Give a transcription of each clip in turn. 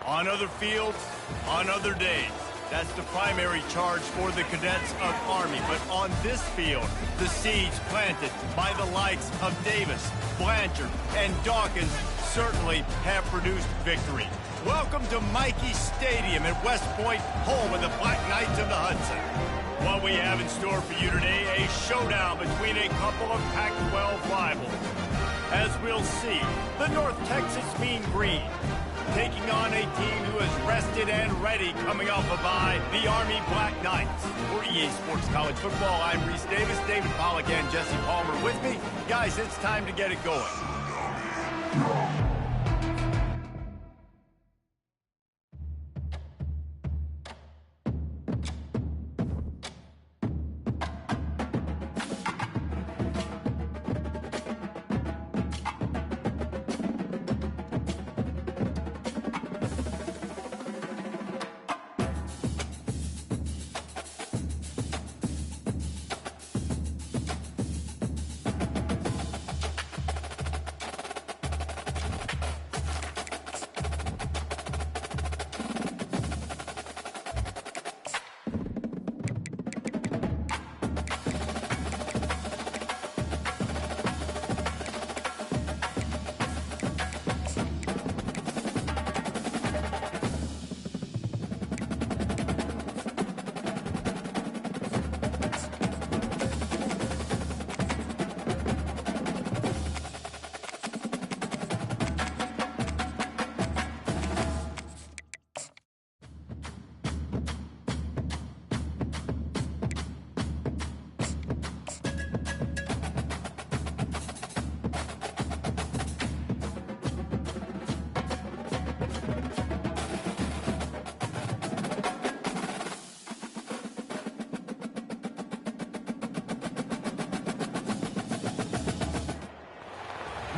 On other fields, on other days. That's the primary charge for the cadets of Army. But on this field, the seeds planted by the likes of Davis, Blanchard, and Dawkins certainly have produced victory. Welcome to Michie Stadium at West Point, home of the Black Knights of the Hudson. What we have in store for you today, a showdown between a couple of Pac-12 rivals. As we'll see, the North Texas Mean Green taking on a team who is rested and ready coming off a bye, the Army Black Knights. For EA Sports College Football, I'm Reese Davis, David Pollack, and Jesse Palmer with me. Guys, it's time to get it going.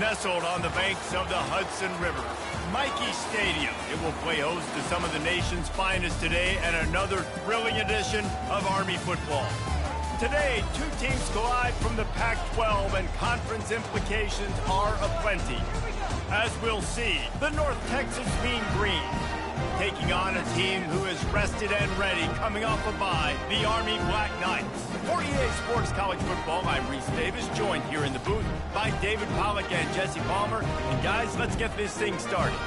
Nestled on the banks of the Hudson River, Michie Stadium. It will play host to some of the nation's finest today and another thrilling edition of Army football. Today, two teams collide from the Pac-12 and conference implications are aplenty. As we'll see, the North Texas Mean Green taking on a team who is rested and ready coming off a bye, the Army Black Knights. For EA Sports College Football, I'm Reese Davis, joined here in the booth by David Pollack and Jesse Palmer. And guys, let's get this thing started.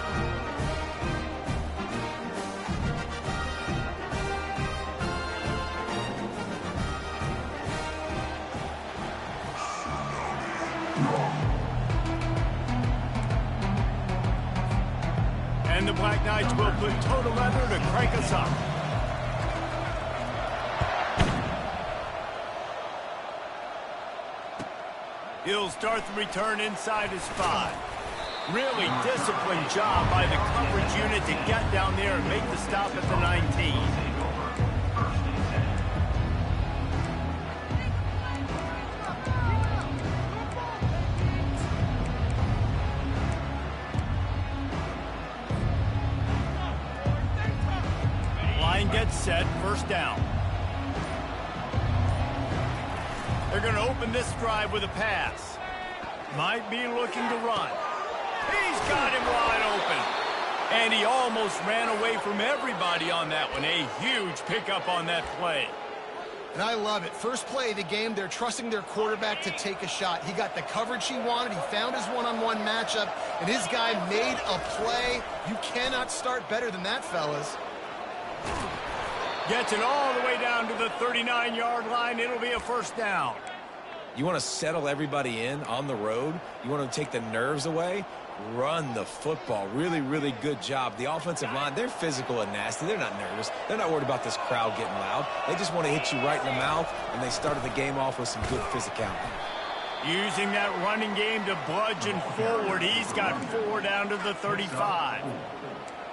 And the Black Knights will put total leather to crank us up. He'll start the return inside his 5. Really disciplined job by the coverage unit to get down there and make the stop at the 19. Line gets set, first down. They're going to open this drive with a pass. Might be looking to run. He's got him wide open. And he almost ran away from everybody on that one. A huge pickup on that play. And I love it. First play of the game, they're trusting their quarterback to take a shot. He got the coverage he wanted. He found his one-on-one matchup, and his guy made a play. You cannot start better than that, fellas. Gets it all the way down to the 39-yard line. It'll be a first down. You want to settle everybody in on the road? You want to take the nerves away? Run the football. Really, really good job. The offensive line, they're physical and nasty. They're not nervous. They're not worried about this crowd getting loud. They just want to hit you right in the mouth, and they started the game off with some good physicality. Using that running game to bludgeon forward. He's got 4 down to the 35.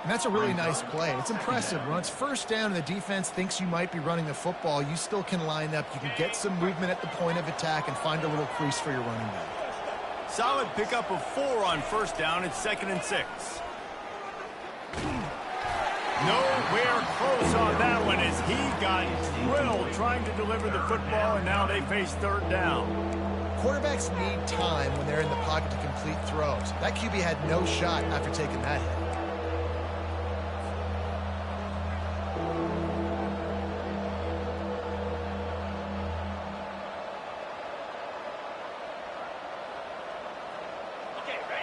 And that's a really nice play. It's impressive. When it's first down and the defense thinks you might be running the football, you still can line up. You can get some movement at the point of attack and find a little crease for your running back. Solid pickup of 4 on first down. It's 2nd and 6. Nowhere close on that one as he got drilled trying to deliver the football, and now they face 3rd down. Quarterbacks need time when they're in the pocket to complete throws. That QB had no shot after taking that hit.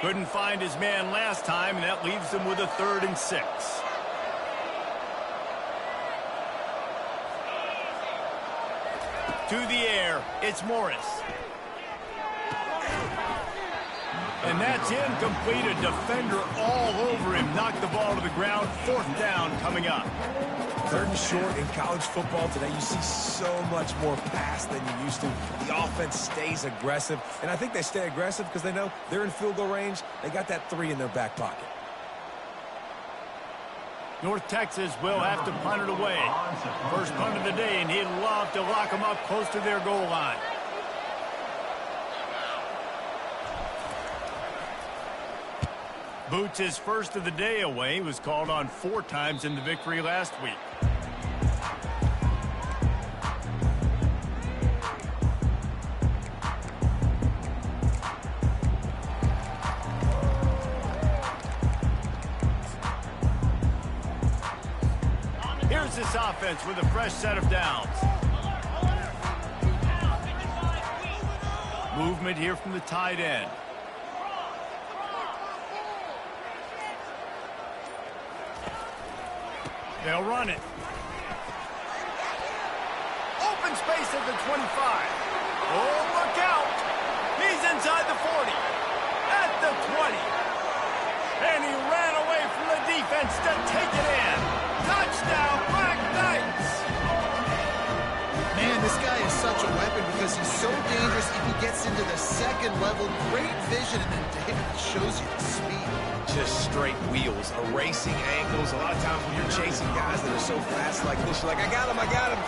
Couldn't find his man last time, and that leaves him with a 3rd and 6. To the air, it's Morris. And that's incomplete. A defender all over him. Knocked the ball to the ground. 4th down coming up. 3rd and short in college football today. You see so much more pass than you used to. The offense stays aggressive. And I think they stay aggressive because they know they're in field goal range. They got that 3 in their back pocket. North Texas will have to punt it away. First punt of the day, and he'd love to lock them up close to their goal line. Boots' first of the day away. Was called on 4 times in the victory last week. Here's this offense with a fresh set of downs. Movement here from the tight end. They'll run it. Open space at the 25. Oh, look out. He's inside the 40. At the 20. And he ran away from the defense to take it in. Touchdown, Black Knights. Man, this guy is such a weapon because he's so dangerous if he gets into the 2nd level. Great vision, and then David shows you the speed. Just straight wheels, erasing angles. A lot of times when you're chasing guys that are so fast like this, you're like, I got him, I got him.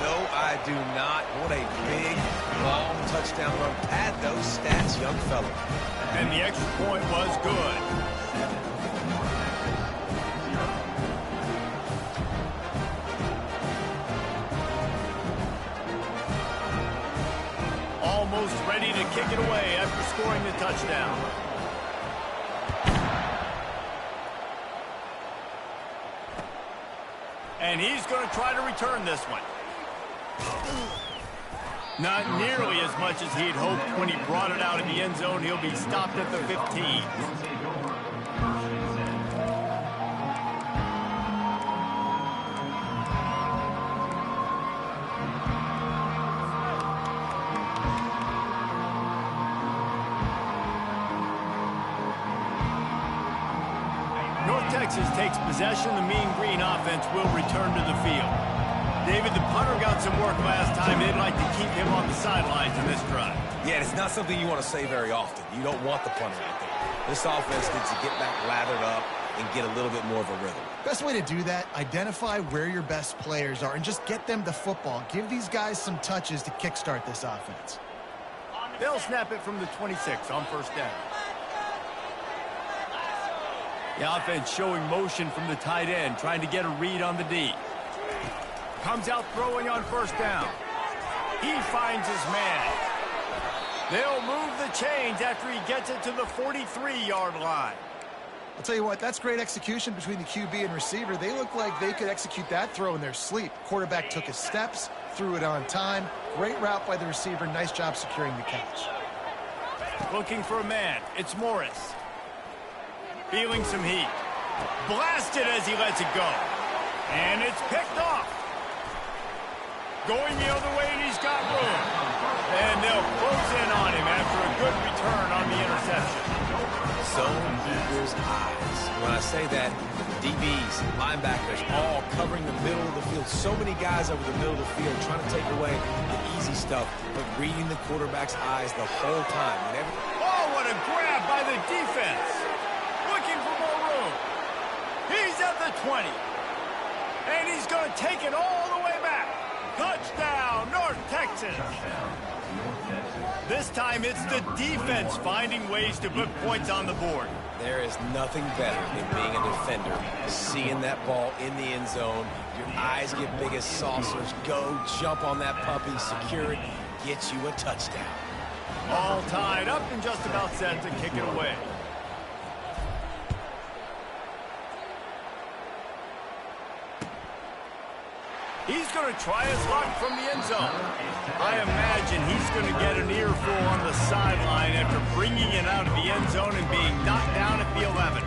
No, I do not. What a big, long touchdown run. Pad those stats, young fella. And the extra point was good. Almost ready to kick it away after scoring the touchdown. And he's going to try to return this one. Not nearly as much as he'd hoped when he brought it out in the end zone. He'll be stopped at the 15. Texas takes possession. The Mean Green offense will return to the field. David, the punter got some work last time. They'd like to keep him on the sidelines in this drive. Yeah, it's not something you want to say very often. You don't want the punter out there. This offense needs to get back lathered up and get a little bit more of a rhythm. Best way to do that, identify where your best players are and just get them the football. Give these guys some touches to kickstart this offense. They'll snap it from the 26 on 1st down. The offense showing motion from the tight end, trying to get a read on the D. Comes out throwing on 1st down. He finds his man. They'll move the chains after he gets it to the 43-yard line. I'll tell you what, that's great execution between the QB and receiver. They look like they could execute that throw in their sleep. Quarterback took his steps, threw it on time. Great route by the receiver. Nice job securing the catch. Looking for a man. It's Morris. Feeling some heat. Blasted as he lets it go. And it's picked off. Going the other way, and he's got room. And they'll close in on him after a good return on the interception. Zone equals eyes. When I say that, DBs, linebackers, all covering the middle of the field. So many guys over the middle of the field trying to take away the easy stuff, but reading the quarterback's eyes the whole time. Oh, what a grab by the defense. Looking for more room. He's at the 20. And he's going to take it all the way back. Touchdown, North Texas. This time it's the defense finding ways to put points on the board. There is nothing better than being a defender, seeing that ball in the end zone. Your eyes get big as saucers. Go, jump on that puppy, secure it, get you a touchdown. All tied up and just about set to kick it away. He's going to try his luck from the end zone. I imagine he's going to get an earful on the sideline after bringing it out of the end zone and being knocked down at the 11.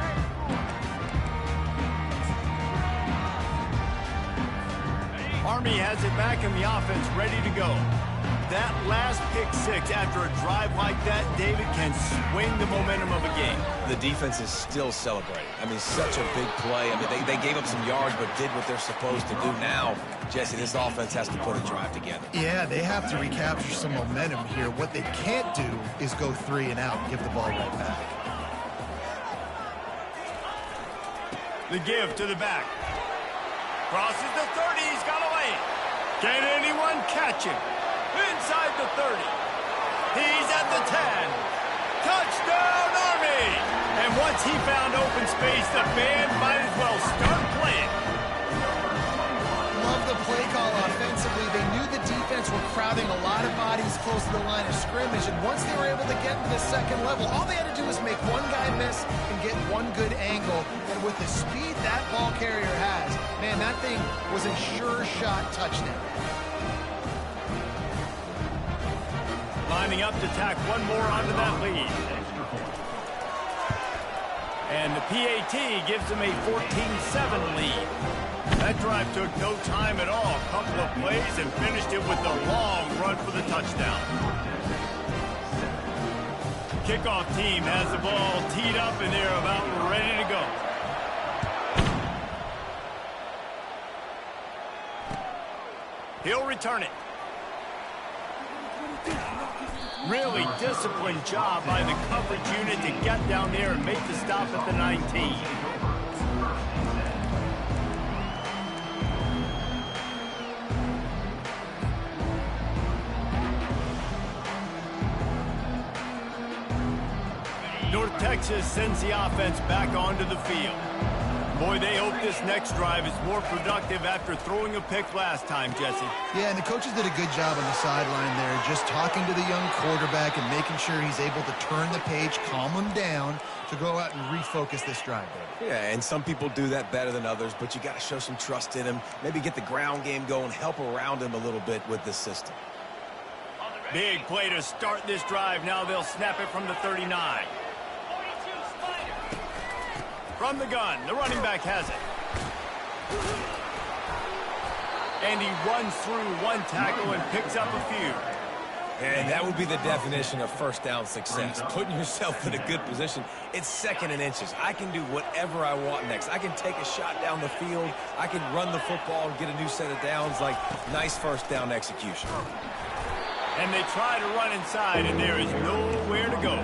Army has it back in the offense, ready to go. That last pick six after a drive like that, David, can swing the momentum of a game. The defense is still celebrating. I mean, such a big play. I mean, they gave up some yards but did what they're supposed to do. Now, Jesse, this offense has to put a drive together. Yeah, they have to recapture some momentum here. What they can't do is go 3 and out and give the ball right back. The give to the back. Crosses the 30. He's got away. Can anyone catch him? Inside the 30. He's at the 10. Touchdown, Army! And once he found open space, the band might as well start playing. Love the play call offensively. They knew the defense were crowding a lot of bodies close to the line of scrimmage, and once they were able to get to the second level, all they had to do was make one guy miss and get one good angle. And with the speed that ball carrier has, man, that thing was a sure shot touchdown. Lining up to tack one more onto that lead. And the PAT gives them a 14-7 lead. That drive took no time at all. A couple of plays and finished it with a long run for the touchdown. Kickoff team has the ball teed up and they're about ready to go. He'll return it. Really disciplined job by the coverage unit to get down there and make the stop at the 19. North Texas sends the offense back onto the field. Boy, they hope this next drive is more productive after throwing a pick last time, Jesse. Yeah, and the coaches did a good job on the sideline there, just talking to the young quarterback and making sure he's able to turn the page, calm him down to go out and refocus this drive. Yeah, and some people do that better than others, but you got to show some trust in him. Maybe get the ground game going, help around him a little bit with this system. Big play to start this drive. Now they'll snap it from the 39. From the gun, the running back has it. And he runs through one tackle and picks up a few. And that would be the definition of first down success. Putting yourself in a good position. It's 2nd and inches. I can do whatever I want next. I can take a shot down the field. I can run the football and get a new set of downs. Like, nice first down execution. And they try to run inside, and there is nowhere to go.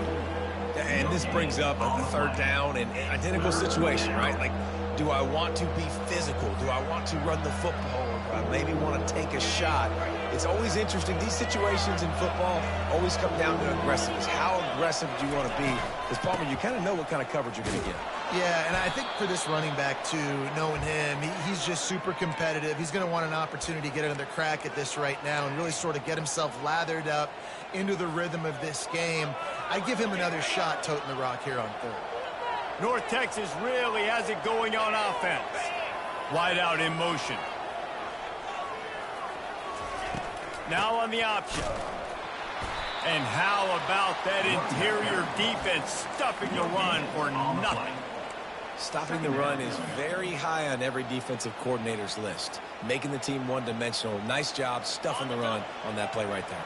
And this brings up a 3rd down and identical situation, right? Like, do I want to be physical? Do I want to run the football? Or do I maybe want to take a shot? It's always interesting. These situations in football always come down to aggressiveness. How aggressive do you want to be? Because, Palmer, you kind of know what kind of coverage you're going to get. Yeah, and I think for this running back, too, knowing him, he's just super competitive. He's going to want an opportunity to get another crack at this right now and really sort of get himself lathered up into the rhythm of this game. I'd give him another shot toting the rock here on 3rd. North Texas really has it going on offense. Wide out in motion. Now on the option. And how about that interior defense stuffing the run for nothing? Stopping the run is very high on every defensive coordinator's list. Making the team one-dimensional. Nice job stuffing the run on that play right there.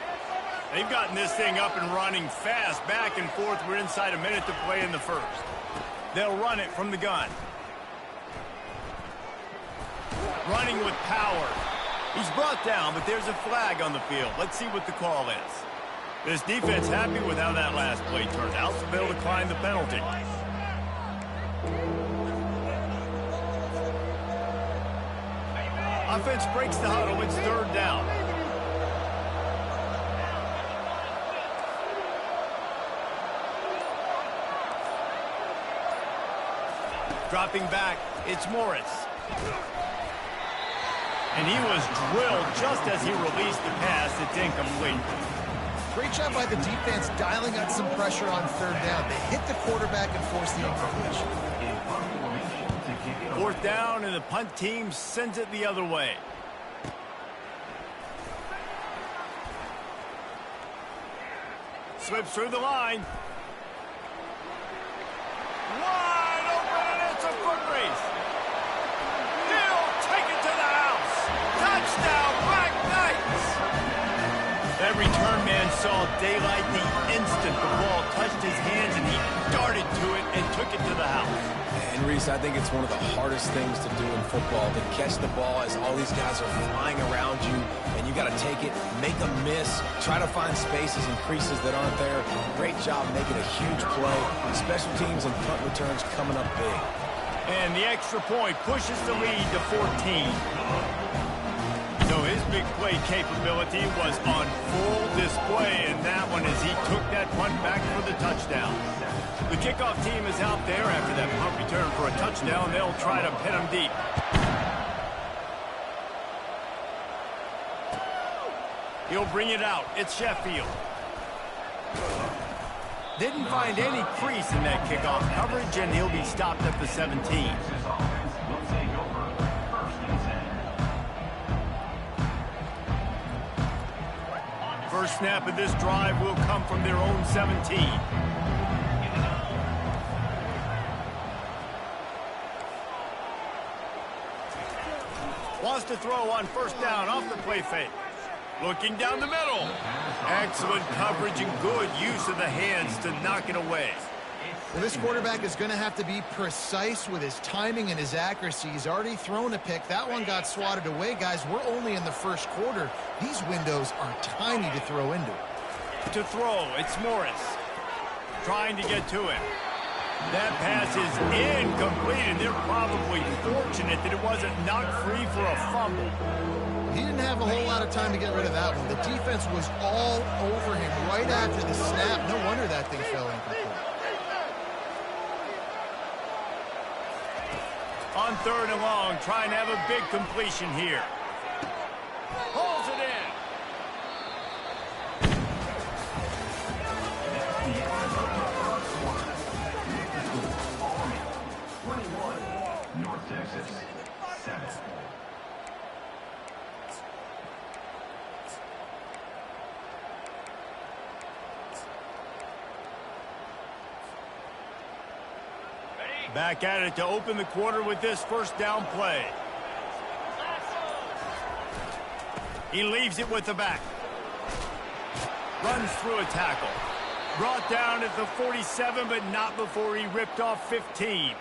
They've gotten this thing up and running fast, back and forth. We're inside a minute to play in the 1st. They'll run it from the gun. Running with power. He's brought down, but there's a flag on the field. Let's see what the call is. This defense happy with how that last play turned out, so they'll decline the penalty. Offense breaks the huddle. It's 3rd down. Dropping back, it's Morris. And he was drilled just as he released the pass. It's incomplete. Great job by the defense dialing up some pressure on 3rd down. They hit the quarterback and forced the incompletion. 4th down, and the punt team sends it the other way. slips through the line. Wide open, and it's a foot race. He'll take it to the house. Touchdown, Black Knights. That return man saw daylight the instant the ball touched his hands, and he darted to it and took it to the house. And Reese, I think it's one of the hardest things to do in football, to catch the ball as all these guys are flying around you, and you got to take it, make a miss, try to find spaces and creases that aren't there. Great job making a huge play. Special teams and punt returns coming up big. And the extra point pushes the lead to 14. So his big play capability was on full display in that one as he took that punt back for the touchdown. The kickoff team is out there after that punt return for a touchdown. They'll try to pin him deep. He'll bring it out. It's Sheffield. Didn't find any crease in that kickoff coverage, and he'll be stopped at the 17. First snap of this drive will come from their own 17. Wants to throw on first down off the play fake. Looking down the middle. Excellent coverage and good use of the hands to knock it away. Well, this quarterback is going to have to be precise with his timing and his accuracy. He's already thrown a pick. That one got swatted away, guys. We're only in the first quarter. These windows are tiny to throw into. To throw, it's Morris. Trying to get to him. That pass is incomplete, and they're probably fortunate that it wasn't knocked free for a fumble. He didn't have a whole lot of time to get rid of that one. The defense was all over him right after the snap. No wonder that thing fell incomplete. On third and long, trying to have a big completion here. Holds it in. North Texas, 7. Back at it to open the quarter with this first down play. He leaves it with the back. Runs through a tackle. Brought down at the 47, but not before he ripped off 15.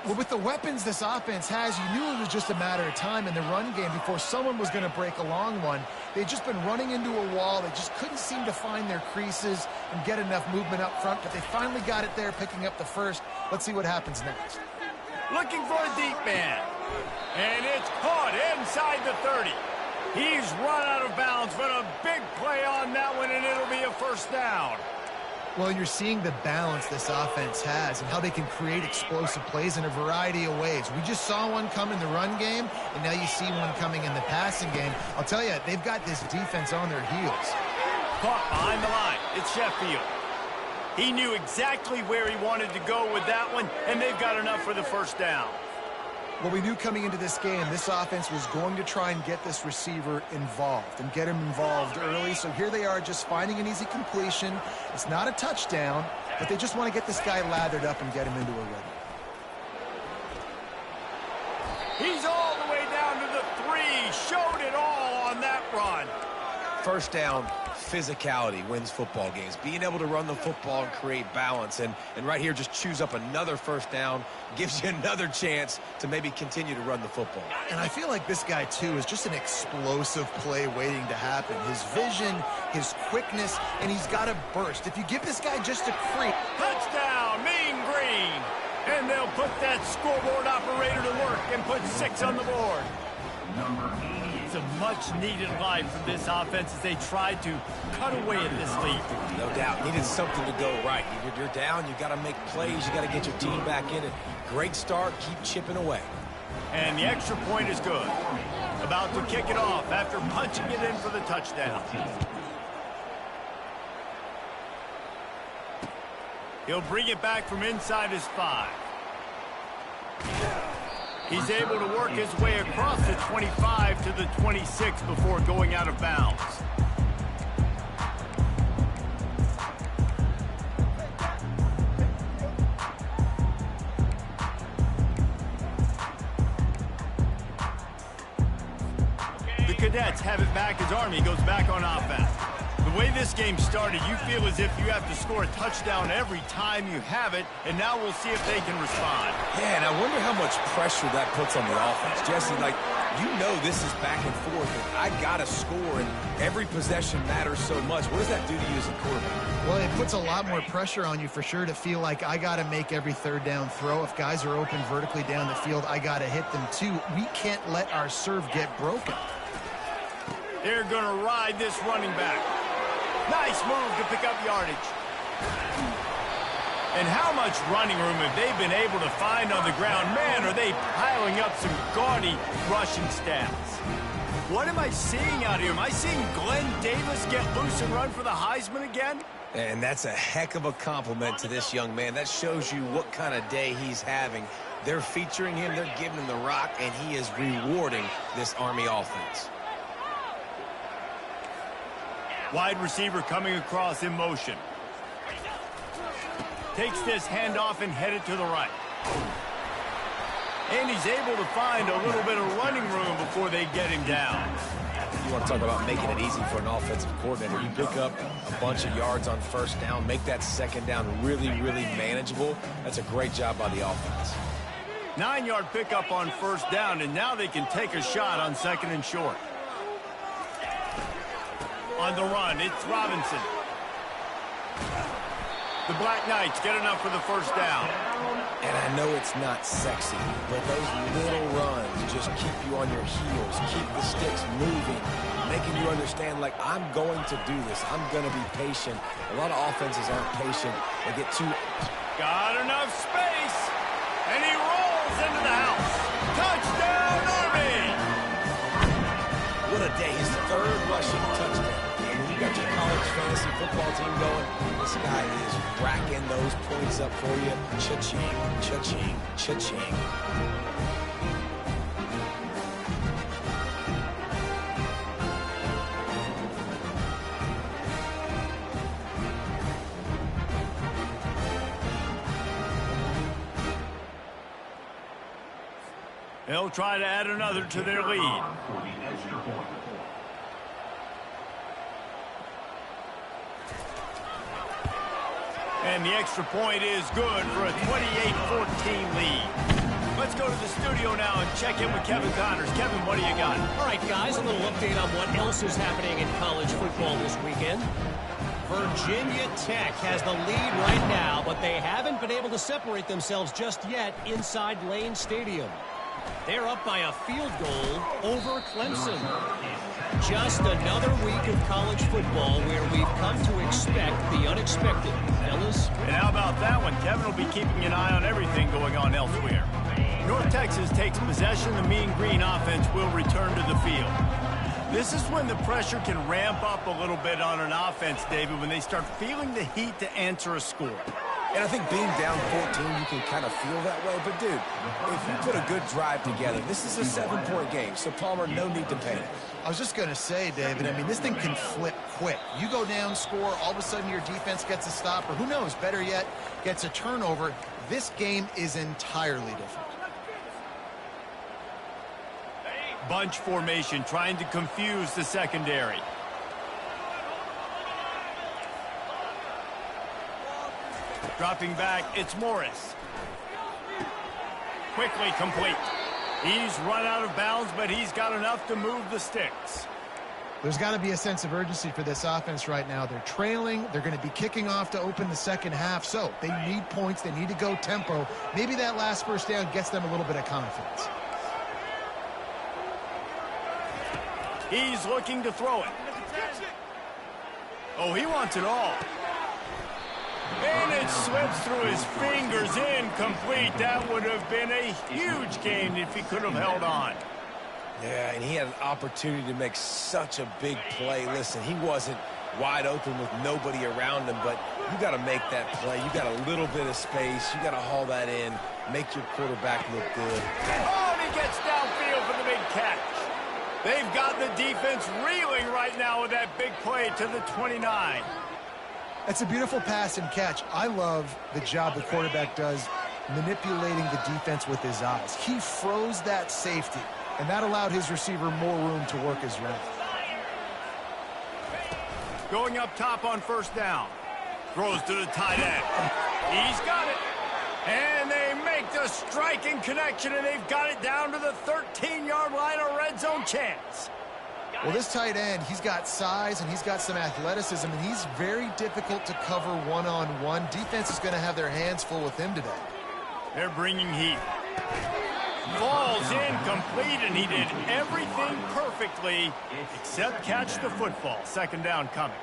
Well, with the weapons this offense has, you knew it was just a matter of time in the run game before someone was going to break a long one. They'd just been running into a wall. They just couldn't seem to find their creases and get enough movement up front, but they finally got it there, picking up the first. Let's see what happens next. Looking for a deep man. And it's caught inside the 30. He's run out of bounds, but a big play on that one, and it'll be a first down. Well, you're seeing the balance this offense has and how they can create explosive plays in a variety of ways. We just saw one come in the run game, and now you see one coming in the passing game. I'll tell you, they've got this defense on their heels. Caught behind the line. It's Sheffield. He knew exactly where he wanted to go with that one, and they've got enough for the first down. Well, we knew coming into this game, this offense was going to try and get this receiver involved and get him involved early. So here they are just finding an easy completion. It's not a touchdown, but they just want to get this guy lathered up and get him into a rhythm. He's all the way down to the 3. Showed it all on that run. First down, physicality wins football games. Being able to run the football and create balance. And right here, just choose up another first down. Gives you another chance to maybe continue to run the football. And I feel like this guy, too, is just an explosive play waiting to happen. His vision, his quickness, and he's got a burst. If you give this guy just a creep. Touchdown, Mean Green. And they'll put that scoreboard operator to work and put 6 on the board. Number 80. It's a much-needed line from this offense as they tried to cut away at this lead. No doubt. Needed something to go right. You're down. You got to make plays. You got to get your team back in it. Great start. Keep chipping away. And the extra point is good. About to kick it off after punching it in for the touchdown. He'll bring it back from inside his 5. He's able to work his way across the 25 to the 26 before going out of bounds. Cadets have it back as Army goes back on offense. The way this game started, you feel as if you have to score a touchdown every time you have it, and now we'll see if they can respond. Yeah, and I wonder how much pressure that puts on the offense. Jesse, like, you know this is back and forth, and I got to score, and every possession matters so much. What does that do to you as a quarterback? Well, it puts a lot more pressure on you for sure to feel like I got to make every third down throw. If guys are open vertically down the field, I got to hit them too. We can't let our serve get broken. They're going to ride this running back. Nice move to pick up yardage. And how much running room have they been able to find on the ground? Man, are they piling up some gaudy rushing stats. What am I seeing out here? Am I seeing Glenn Davis get loose and run for the Heisman again? And that's a heck of a compliment to this young man. That shows you what kind of day he's having. They're featuring him, they're giving him the rock, and he is rewarding this Army offense. Wide receiver coming across in motion. Takes this handoff and headed to the right. And he's able to find a little bit of running room before they get him down. You want to talk about making it easy for an offensive coordinator. You pick up a bunch of yards on first down, make that second down really, really manageable. That's a great job by the offense. 9-yard pickup on first down, and now they can take a shot on second and short. On the run, it's Robinson. The Black Knights get enough for the first down. And I know it's not sexy, but those little runs just keep you on your heels, keep the sticks moving, making you understand, like, I'm going to do this. I'm going to be patient. A lot of offenses aren't patient. They get too... Got enough space, and he rolls into the house. Touchdown, Army! What a day. His third rushing touchdown. And when you got your college fantasy football team going, this guy is racking those points up for you. Cha-ching, cha-ching, cha-ching. They'll try to add another to their lead. And the extra point is good for a 28-14 lead. Let's go to the studio now and check in with Kevin Connors. Kevin, what do you got? All right, guys, a little update on what else is happening in college football this weekend. Virginia Tech has the lead right now, but they haven't been able to separate themselves just yet inside Lane Stadium. They're up by a field goal over Clemson. Just another week of college football where we've come to expect the unexpected. Fellas? And how about that one? Kevin will be keeping an eye on everything going on elsewhere. North Texas takes possession. The Mean Green offense will return to the field. This is when the pressure can ramp up a little bit on an offense, David, when they start feeling the heat to answer a score. And I think being down 14, you can kind of feel that way. But, dude, if you put a good drive together, this is a 7-point game. So, Palmer, no need to panic. I was just going to say, David, I mean, this thing can flip quick. You go down, score, all of a sudden your defense gets a stop, or who knows, better yet, gets a turnover. This game is entirely different. Bunch formation trying to confuse the secondary. Dropping back, it's Morris. Quickly complete. He's run out of bounds, but he's got enough to move the sticks. There's got to be a sense of urgency for this offense right now. They're trailing. They're going to be kicking off to open the second half. So they need points. They need to go tempo. Maybe that last first down gets them a little bit of confidence. He's looking to throw it. Oh, he wants it all. And it slips through his fingers, incomplete. That would have been a huge gain if he could have held on. Yeah, and he had an opportunity to make such a big play. Listen, he wasn't wide open with nobody around him, but you got to make that play. You got a little bit of space. You got to haul that in, make your quarterback look good. Oh, and he gets downfield for the big catch. They've got the defense reeling right now with that big play to the 29. That's a beautiful pass and catch. I love the job the quarterback does manipulating the defense with his eyes. He froze that safety. and that allowed his receiver more room to work his route. Going up top on first down. Throws to the tight end. He's got it. And they make the striking connection, and they've got it down to the 13-yard line, a red zone chance. Well, this tight end, he's got size and he's got some athleticism, and he's very difficult to cover one-on-one. Defense is going to have their hands full with him today. They're bringing heat. Falls incomplete, and he did everything perfectly except catch the football. Second down coming.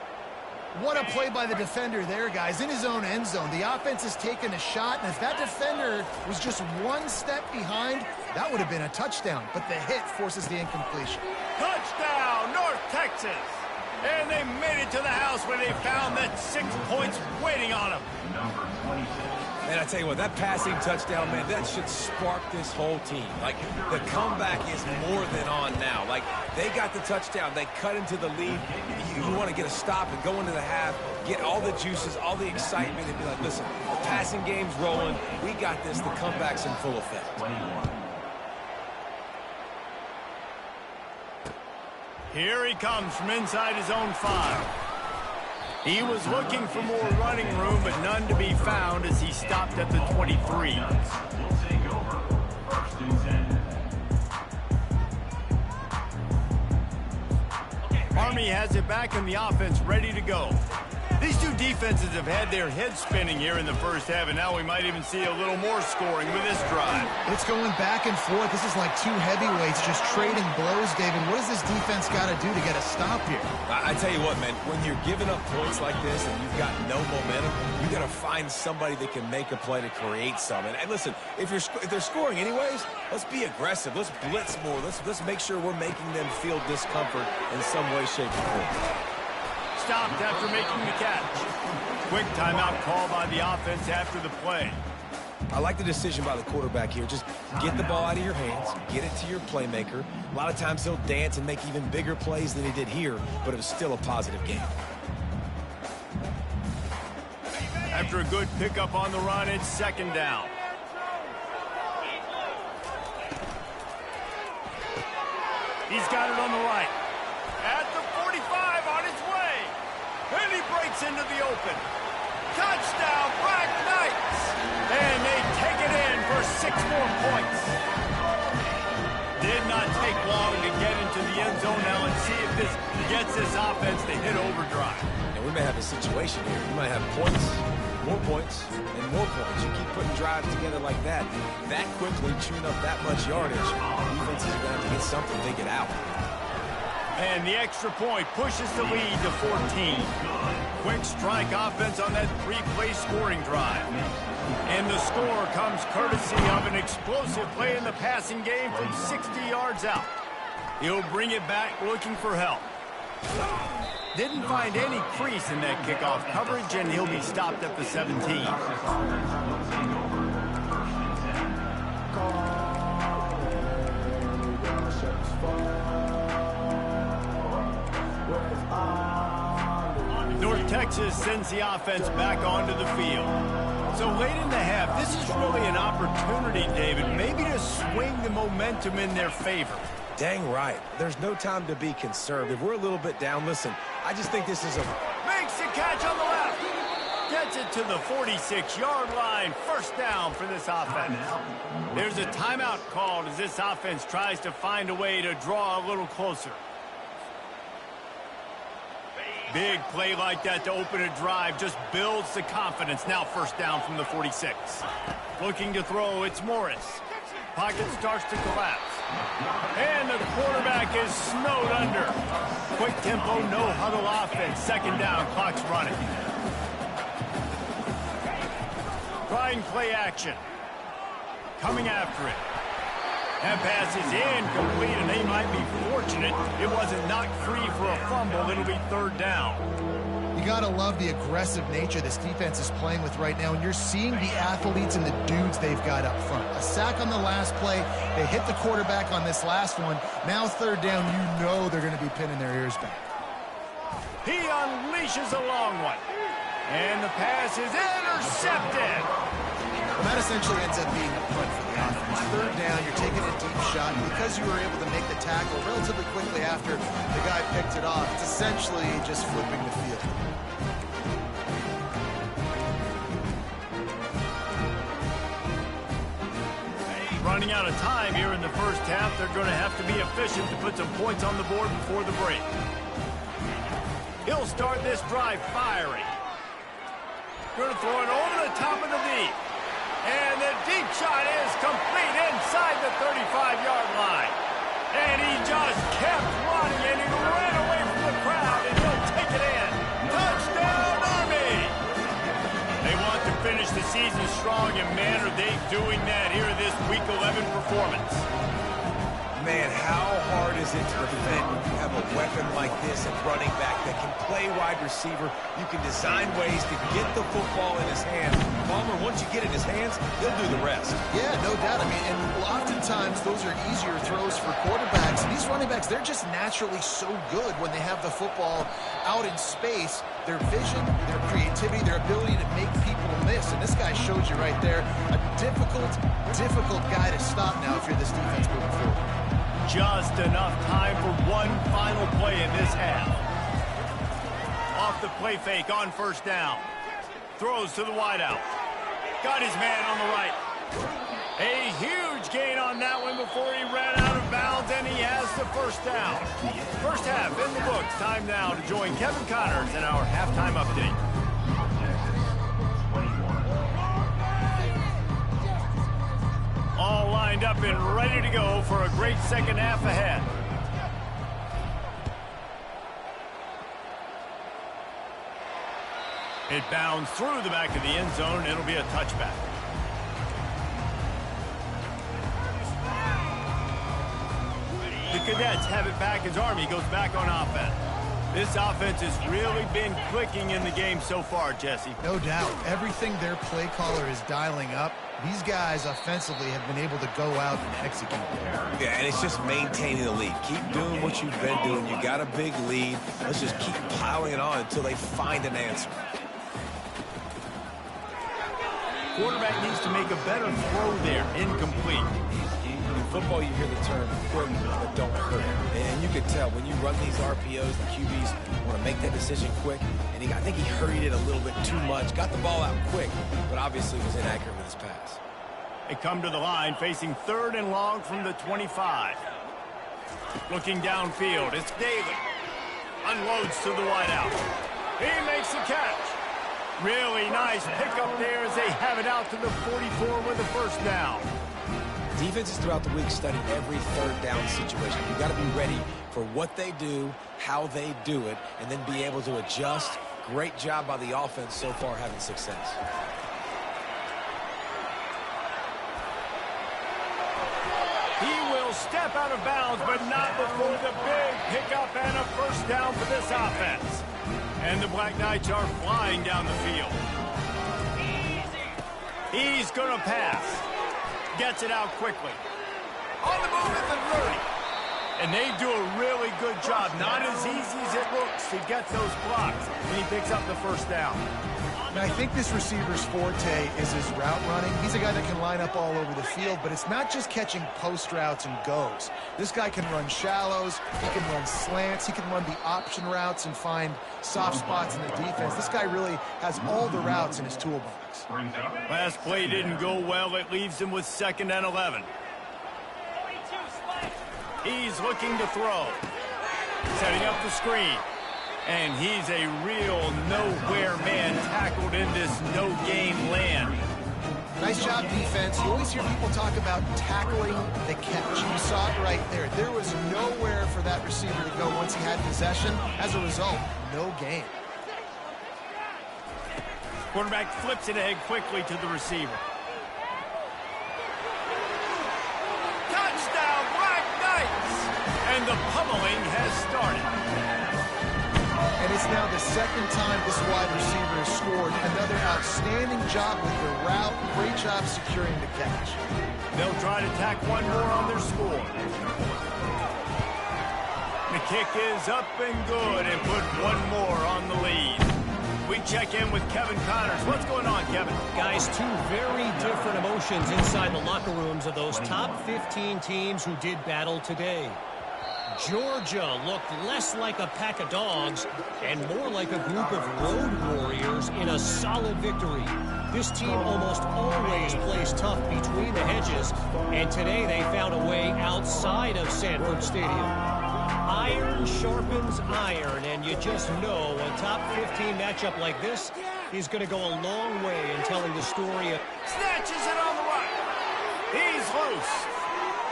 What a play by the defender there, guys. In his own end zone, the offense has taken a shot, and if that defender was just one step behind, that would have been a touchdown. But the hit forces the incompletion. Touchdown, North Texas! And they made it to the house where they found that 6 points waiting on them. Number 26. Man, I tell you what, that passing touchdown, man, that should spark this whole team. Like, the comeback is more than on now. Like, they got the touchdown. They cut into the lead. You want to get a stop and go into the half, get all the juices, all the excitement, and be like, listen, the passing game's rolling. We got this. The comeback's in full effect. 21. Here he comes from inside his own 5. He was looking for more running room, but none to be found as he stopped at the 23. Will take over. First and 10. Army has it back in the offense, ready to go. These two defenses have had their heads spinning here in the first half, and now we might even see a little more scoring with this drive. It's going back and forth. This is like two heavyweights just trading blows, David. What does this defense got to do to get a stop here? I tell you what, man, when you're giving up points like this and you've got no momentum, you got to find somebody that can make a play to create some. And listen, if they're scoring anyways, let's be aggressive. Let's blitz more. Let's make sure we're making them feel discomfort in some way, shape, or form. Stopped after making the catch. Quick timeout call by the offense after the play. I like the decision by the quarterback here. Just get the ball out of your hands, get it to your playmaker. A lot of times he'll dance and make even bigger plays than he did here, but it was still a positive game. After a good pickup on the run, it's second down. He's got it on the right. At the 45, on his way. And he breaks into the open. Touchdown, Black Knights! And they take it in for 6 more points. Did not take long to get into the end zone. Now let's see if this gets this offense to hit overdrive. And we may have a situation here. We might have points, and more points. You keep putting drives together like that quickly, chewing up that much yardage, defense is going to have to get something to get out. And the extra point pushes the lead to 14. Quick strike offense on that 3-play scoring drive. And the score comes courtesy of an explosive play in the passing game from 60 yards out. He'll bring it back looking for help. Didn't find any crease in that kickoff coverage, and he'll be stopped at the 17. North Texas sends the offense back onto the field. So late in the half, this is really an opportunity, David, maybe to swing the momentum in their favor. Dang right. There's no time to be conservative. We're a little bit down. Listen, I just think this is a... Makes the catch on the left. Gets it to the 46-yard line. First down for this offense. There's a timeout called as this offense tries to find a way to draw a little closer. Big play like that to open a drive just builds the confidence. Now first down from the 46. Looking to throw, it's Morris. Pocket starts to collapse. And the quarterback is snowed under. Quick tempo, no huddle offense. Second down, clock's running. Trying play action. Coming after it. That pass is incomplete, and they might be fortunate it wasn't knocked free for a fumble. It'll be third down. You got to love the aggressive nature this defense is playing with right now, and you're seeing the athletes and the dudes they've got up front. A sack on the last play. They hit the quarterback on this last one. Now third down, you know they're going to be pinning their ears back. He unleashes a long one. And the pass is intercepted. And that essentially ends up being a punt for the offense. Third down, you're taking a deep shot. And because you were able to make the tackle relatively quickly after the guy picked it off, it's essentially just flipping the field. Running out of time here in the first half. They're going to have to be efficient to put some points on the board before the break. He'll start this drive firing. Going to throw it over the top of the deep. And the deep shot is complete inside the 35-yard line. And he just kept running, and he ran away from the crowd, and he'll take it in. Touchdown, Army! They want to finish the season strong, and man, are they doing that here in this Week 11 performance. Man, how hard is it to defend when you have a weapon like this at running back that can play wide receiver? You can design ways to get the football in his hands. Palmer, once you get it in his hands, he'll do the rest. Yeah, no doubt. I mean, and oftentimes those are easier throws for quarterbacks. And these running backs, they're just naturally so good when they have the football out in space. Their vision, their creativity, their ability to make people miss. And this guy shows you right there, a difficult guy to stop now if you're this defense moving forward. Just enough time for one final play in this half. Off the play fake on first down. Throws to the wideout. Got his man on the right. A huge gain on that one before he ran out of bounds, and he has the first down. First half in the books. Time now to join Kevin Connors in our halftime update. All lined up and ready to go for a great second half ahead. It bounds through the back of the end zone. It'll be a touchback. The Cadets have it back as Army goes back on offense. This offense has really been clicking in the game so far, Jesse. No doubt. Everything their play caller is dialing up, these guys offensively have been able to go out and execute. Yeah, and it's just maintaining the lead. Keep doing what you've been doing. You got a big lead. Let's just keep piling it on until they find an answer. Quarterback needs to make a better throw there. Incomplete. In football, you hear the term quick but don't hurt. And you can tell when you run these RPOs, the QBs want to make that decision quick. And I think he hurried it a little bit too much. Got the ball out quick, but obviously was inaccurate with his pass. They come to the line facing third and long from the 25. Looking downfield, it's Daly. Unloads to the wideout. He makes the catch. Really nice pickup there as they have it out to the 44 with the first down. Defenses throughout the week study every third down situation. You've got to be ready for what they do, how they do it, and then be able to adjust. Great job by the offense so far having success. He will step out of bounds, but not before the big pickup and a first down for this offense. And the Black Knights are flying down the field. He's going to pass. Gets it out quickly. On the move at the 30. And they do a really good job. Not as easy as it looks to get those blocks. And he picks up the first down. And I think this receiver's forte is his route running. He's a guy that can line up all over the field, but it's not just catching post routes and goes. This guy can run shallows, he can run slants, he can run the option routes and find soft spots in the defense. This guy really has all the routes in his toolbox. Last play didn't go well. It leaves him with 2nd and 11. He's looking to throw. Setting up the screen. And he's a real nowhere man tackled in this no-game land. Nice job, defense. You always hear people talk about tackling the catch. You saw it right there. There was nowhere for that receiver to go once he had possession. As a result, no gain. Quarterback flips it ahead quickly to the receiver. Touchdown, Black Knights! And the pummeling has started. And it's now the second time this wide receiver has scored. Another outstanding job with the route. Great job securing the catch. They'll try to tack one more on their score. The kick is up and good and put one more on the lead. We check in with Kevin Connors. What's going on, Kevin? Guys, two very different emotions inside the locker rooms of those top 15 teams who did battle today. Georgia looked less like a pack of dogs and more like a group of road warriors in a solid victory. This team almost always plays tough between the hedges, and today they found a way outside of Sanford Stadium. Iron sharpens iron, and you just know a top 15 matchup like this is going to go a long way in telling the story of... Snatches it on the right. He's loose.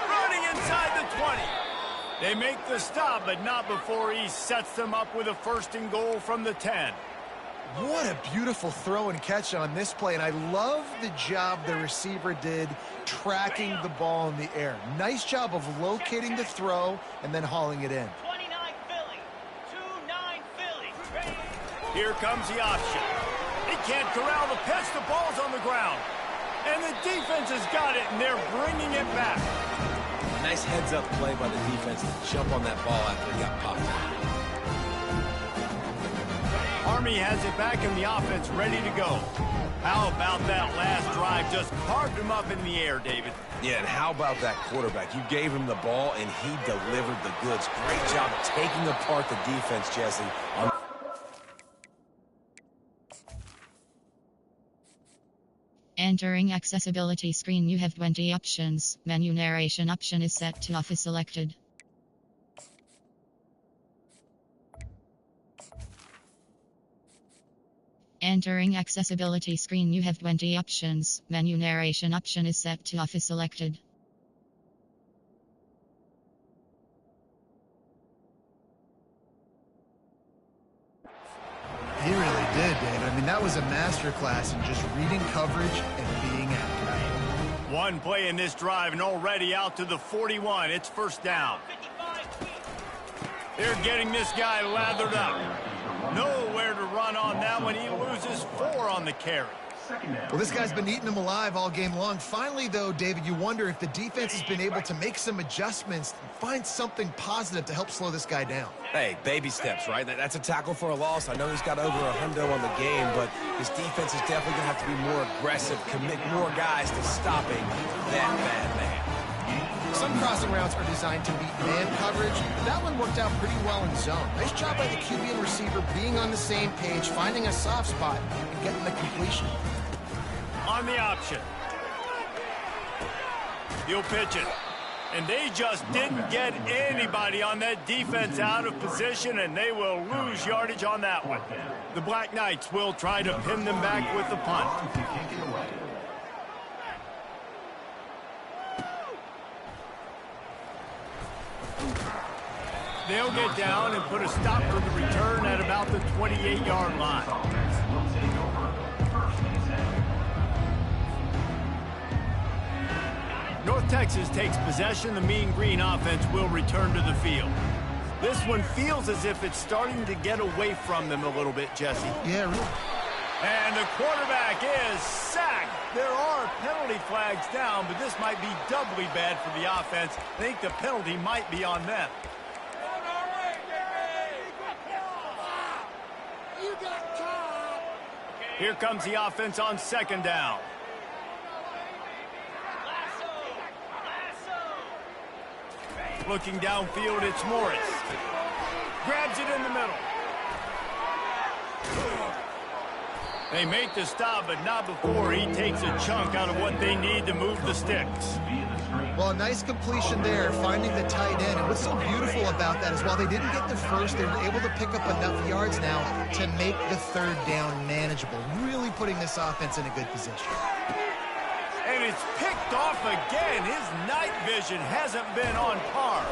Running inside the 20. They make the stop, but not before he sets them up with a first and goal from the 10. What a beautiful throw and catch on this play, and I love the job the receiver did tracking the ball in the air. Nice job of locating the throw and then hauling it in. 29 Philly, 2-9 Philly. Here comes the option. They can't corral the pitch. The ball's on the ground. And the defense has got it, and they're bringing it back. Nice heads-up play by the defense to jump on that ball after he got popped. Army has it back in the offense, ready to go. How about that last drive? Just carved him up in the air, David. Yeah, and how about that quarterback? You gave him the ball, and he delivered the goods. Great job taking apart the defense, Jesse. Entering accessibility screen, you have 20 options. Menu narration option is set to off is selected. Entering accessibility screen, you have 20 options. Menu narration option is set to off is selected. He really did, David. I mean, that was a masterclass in just reading coverage and being accurate. One play in this drive and already out to the 41. It's first down. They're getting this guy lathered up. Nowhere to run on that one. He loses 4 on the carry. Well, this guy's been eating them alive all game long. Finally, though, David, you wonder if the defense has been able to make some adjustments, find something positive to help slow this guy down. Hey, baby steps, right? That's a tackle for a loss. I know he's got over $100 on the game, but his defense is definitely going to have to be more aggressive, commit more guys to stopping that bad man. Some crossing routes are designed to beat man coverage. That one worked out pretty well in zone. Nice job by the QB and receiver being on the same page, finding a soft spot, and getting the completion. On the option. He'll pitch it. And they just didn't get anybody on that defense out of position, and they will lose yardage on that one. The Black Knights will try to pin them back with the punt. They'll get down and put a stop for the return at about the 28-yard line. North Texas takes possession. The Mean Green offense will return to the field. This one feels as if it's starting to get away from them a little bit, Jesse. Yeah, really. And the quarterback is sacked. There are penalty flags down, but this might be doubly bad for the offense. I think the penalty might be on them. Here comes the offense on second down. Looking downfield, it's Morris. Grabs it in the middle. They make the stop, but not before he takes a chunk out of what they need to move the sticks. Well, a nice completion there, finding the tight end. And what's so beautiful about that is while they didn't get the first, they were able to pick up enough yards now to make the third down manageable, really putting this offense in a good position. And it's picked off again. His night vision hasn't been on par.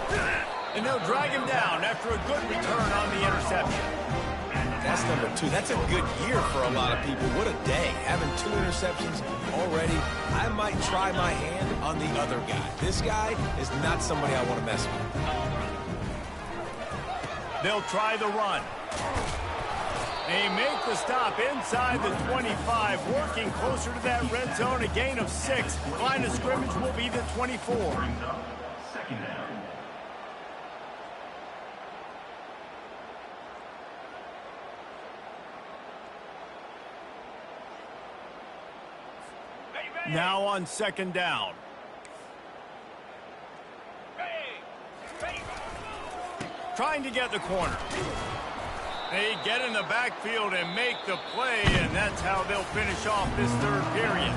And they'll drag him down after a good return on the interception. That's number 2. That's a good year for a lot of people. What a day. Having 2 interceptions already. I might try my hand on the other guy. This guy is not somebody I want to mess with. They'll try the run. They make the stop inside the 25, working closer to that red zone, a gain of 6. Line of scrimmage will be the 24. Second down. Now on second down. Trying to get the corner. They get in the backfield and make the play, and that's how they'll finish off this third period.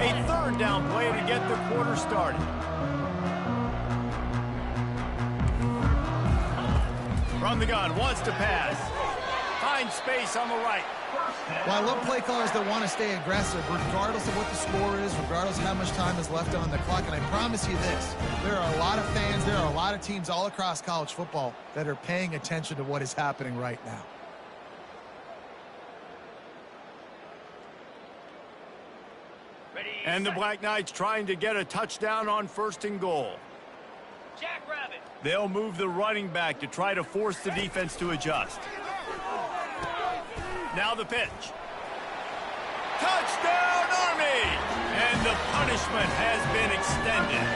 A third down play to get the quarter started. From the gun, wants to pass. Finds space on the right. Well, I love play callers that want to stay aggressive regardless of what the score is, regardless of how much time is left on the clock. And I promise you this, there are a lot of fans, there are a lot of teams all across college football that are paying attention to what is happening right now. And the Black Knights trying to get a touchdown on 1st and goal. Jackrabbit. They'll move the running back to try to force the defense to adjust. Now the pitch. Touchdown, Army! And the punishment has been extended.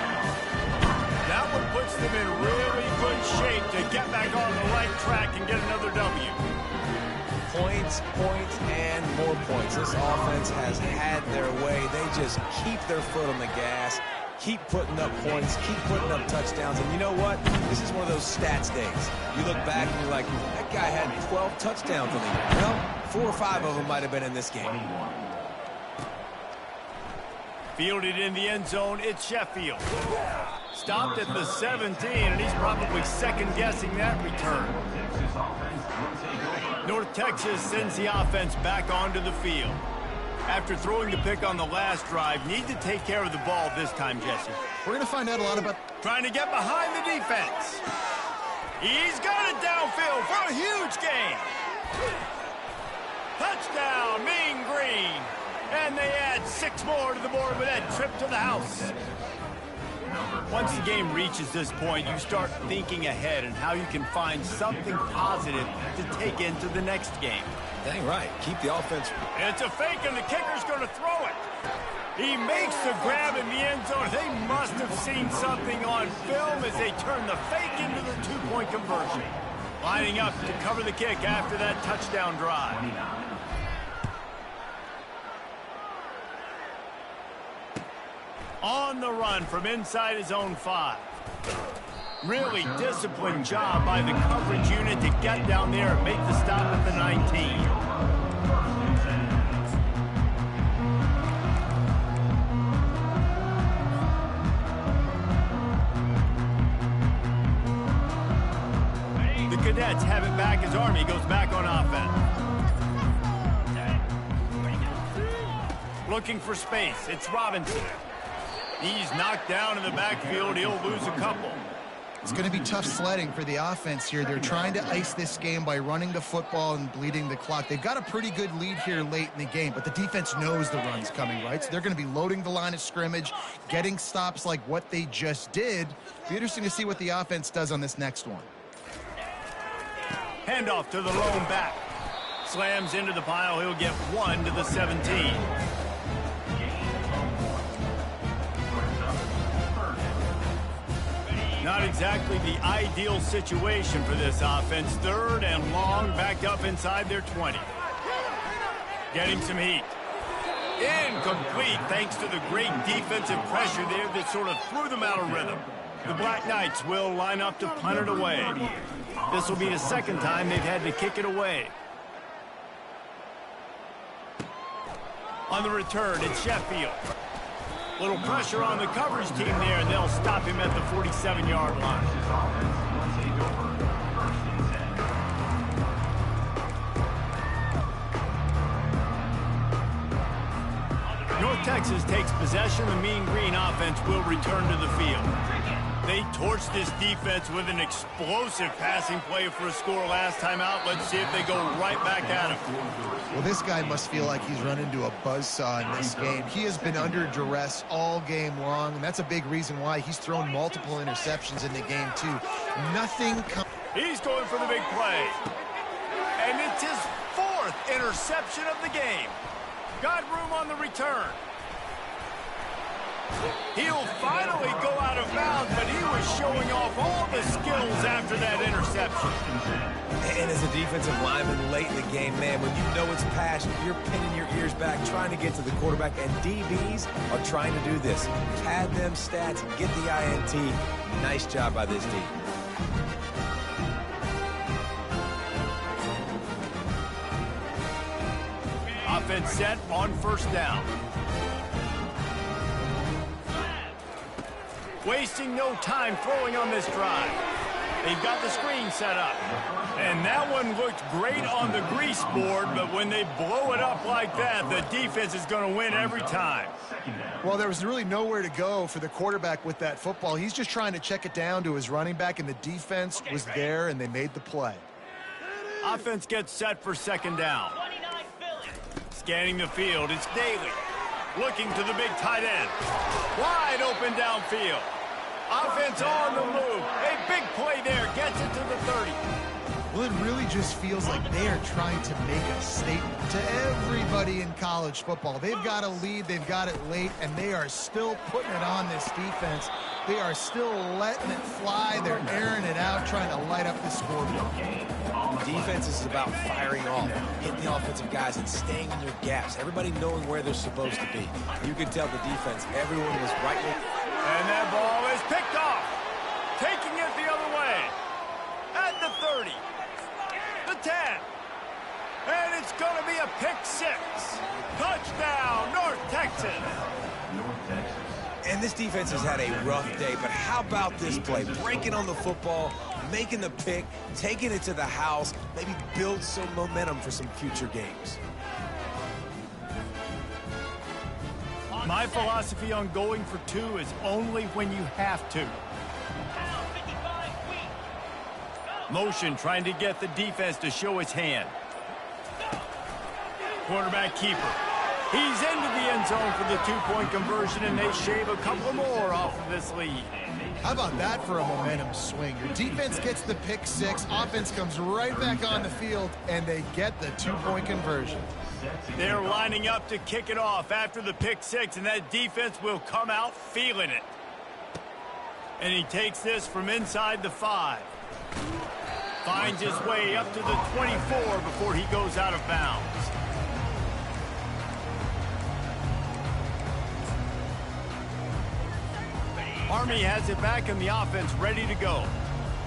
That one puts them in really good shape to get back on the right track and get another W. Points, and more points. This offense has had their way. They just keep their foot on the gas, keep putting up points, keep putting up touchdowns. And you know what? This is one of those stats days. You look back and you're like, that guy had 12 touchdowns in the year. Well, 4 or 5 of them might have been in this game. Fielded in the end zone, it's Sheffield. Stopped at the 17, and he's probably second-guessing that return. North Texas sends the offense back onto the field. After throwing the pick on the last drive, need to take care of the ball this time, Jesse. We're going to find out a lot about trying to get behind the defense. He's got it downfield for a huge gain. Touchdown, Mean Green. And they add 6 more to the board with that trip to the house. Once the game reaches this point, you start thinking ahead and how you can find something positive to take into the next game. Dang right. Keep the offense. It's a fake, and the kicker's going to throw it. He makes the grab in the end zone. They must have seen something on film as they turn the fake into the 2-point conversion. Lining up to cover the kick after that touchdown drive. On the run from inside his own 5. Really disciplined job by the coverage unit to get down there and make the stop at the 19. The Cadets have it back as Army goes back on offense. Looking for space, it's Robinson. He's knocked down in the backfield. He'll lose a couple. It's going to be tough sledding for the offense here. They're trying to ice this game by running the football and bleeding the clock. They've got a pretty good lead here late in the game, but the defense knows the run's coming, right? So they're going to be loading the line of scrimmage, getting stops like what they just did. Be interesting to see what the offense does on this next one. Handoff to the lone back. Slams into the pile. He'll get 1 to the 17. Not exactly the ideal situation for this offense. 3rd and long, backed up inside their 20. Getting some heat. Incomplete thanks to the great defensive pressure there that sort of threw them out of rhythm. The Black Knights will line up to punt it away. This will be the 2nd time they've had to kick it away. On the return, it's Sheffield. Little pressure on the coverage team there, and they'll stop him at the 47-yard line. North Texas takes possession. The Mean Green offense will return to the field. They torched this defense with an explosive passing play for a score last time out. Let's see if they go right back at him. Well, this guy must feel like he's run into a buzzsaw in this game. He has been under duress all game long, and that's a big reason why he's thrown multiple interceptions in the game, too. Nothing comes. He's going for the big play. And it's his 4th interception of the game. Got room on the return. He'll finally go out of bounds, but he was showing off all the skills after that interception. And as a defensive lineman late in the game, man, when you know it's passion, you're pinning your ears back, trying to get to the quarterback, and DBs are trying to do this. Pad them stats, get the INT. Nice job by this D. Offense set on first down. Wasting no time throwing on this drive. They've got the screen set up. And that one looked great on the grease board, but when they blow it up like that, the defense is going to win every time. Well, there was really nowhere to go for the quarterback with that football. He's just trying to check it down to his running back, and the defense was there, and they made the play. Offense gets set for second down. Scanning the field, it's Daly. Looking to the big tight end. Wide open downfield. Offense on the move. A big play there. Gets it to the 30. Well, it really just feels like they are trying to make a statement to everybody in college football. They've got a lead. They've got it late, and they are still putting it on this defense. They are still letting it fly. They're airing it out, trying to light up the scoreboard. Defense is about firing off, hitting the offensive guys and staying in their gaps. Everybody knowing where they're supposed to be. You can tell the defense, everyone was right there. And that ball is picked off. Taking it the other way. At the 30. The 10. And it's going to be a pick six. Touchdown, North Texas. And this defense has had a rough day, but how about this play? Breaking on the football, making the pick, taking it to the house, maybe build some momentum for some future games. My philosophy on going for two is only when you have to. Motion trying to get the defense to show its hand. Quarterback keeper. He's into the end zone for the two-point conversion, and they shave a couple more off of this lead. How about that for a momentum swing? Your defense gets the pick six, offense comes right back on the field, and they get the two-point conversion. They're lining up to kick it off after the pick six, and that defense will come out feeling it. And he takes this from inside the 5. Finds his way up to the 24 before he goes out of bounds. Army has it back in the offense, ready to go.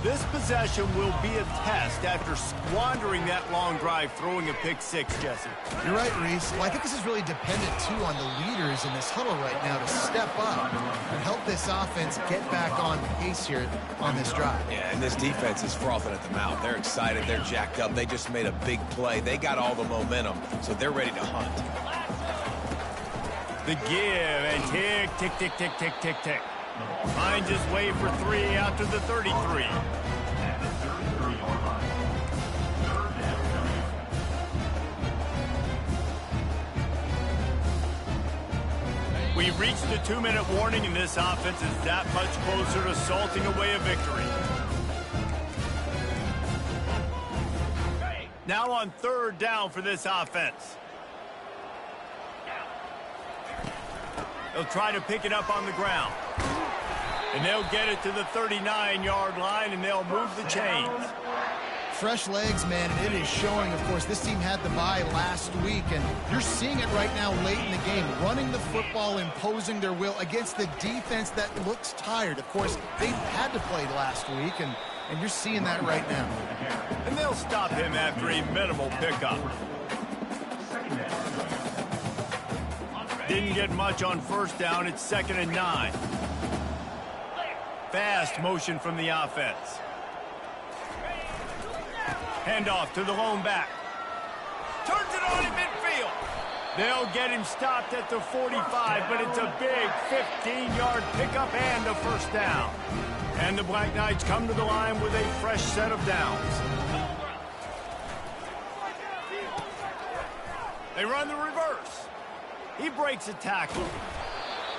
This possession will be a test after squandering that long drive, throwing a pick six, Jesse. You're right, Reese. Well, I think this is really dependent, too, on the leaders in this huddle right now to step up and help this offense get back on pace here on this drive. Yeah, and this defense is frothing at the mouth. They're excited. They're jacked up. They just made a big play. They got all the momentum, so they're ready to hunt. The give and tick, tick, tick, tick, tick, tick, tick. Finds his way for 3 out to the 33. We reached the 2-minute warning, and this offense is that much closer to salting away a victory. Now on 3rd down for this offense. They'll try to pick it up on the ground. And they'll get it to the 39-yard line, and they'll move the chains. Fresh legs, man, and it is showing. Of course, this team had the bye last week, and you're seeing it right now late in the game. Running the football, imposing their will against the defense that looks tired. Of course, they had to play last week, and you're seeing that right now. And they'll stop him after a minimal pickup. Didn't get much on 1st down. It's 2nd and 9. Fast motion from the offense. Handoff to the lone back. Turns it on in midfield. They'll get him stopped at the 45, but it's a big 15-yard pickup and a 1st down. And the Black Knights come to the line with a fresh set of downs. They run the reverse. He breaks a tackle.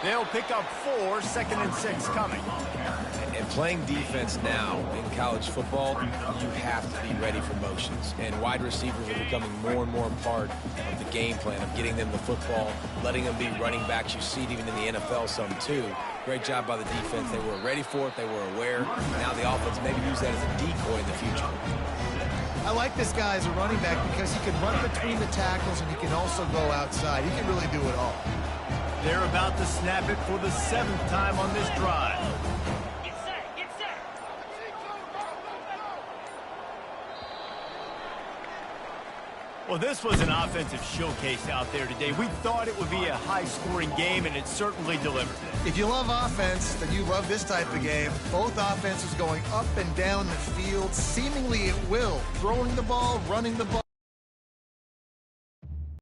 They'll pick up 4, 2nd and 6 coming. And playing defense now in college football, you have to be ready for motions. And wide receivers are becoming more and more part of the game plan of getting them the football, letting them be running backs. You see it even in the NFL some too. Great job by the defense. They were ready for it. They were aware. Now the offense maybe use that as a decoy in the future. I like this guy as a running back because he can run between the tackles and he can also go outside. He can really do it all. They're about to snap it for the 7th time on this drive. Get set, get set. Well, this was an offensive showcase out there today. We thought it would be a high-scoring game, and it certainly delivered. If you love offense, then you love this type of game. Both offenses going up and down the field, seemingly at will, throwing the ball, running the ball.